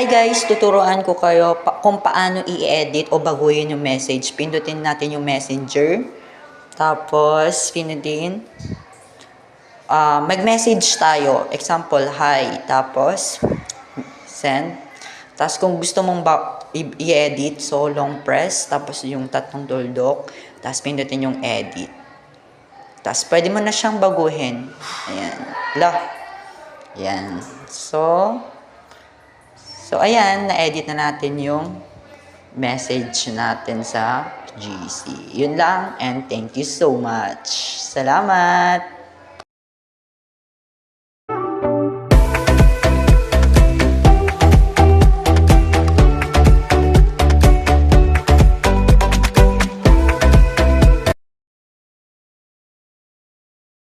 Hi guys, tuturuan ko kayo kung paano i-edit o baguhin yung message. Pindutin natin yung messenger. Tapos, pindutin. Mag-message tayo. Example, hi. Tapos, send. Tapos, kung gusto mong i-edit, so long press. Tapos, yung tatlong duldok. Tapos, pindutin yung edit. Tapos, pwede mo na siyang baguhin. Ayan. Ayan. So, ayan, na-edit na natin yung message natin sa GC. Yun lang, and thank you so much. Salamat!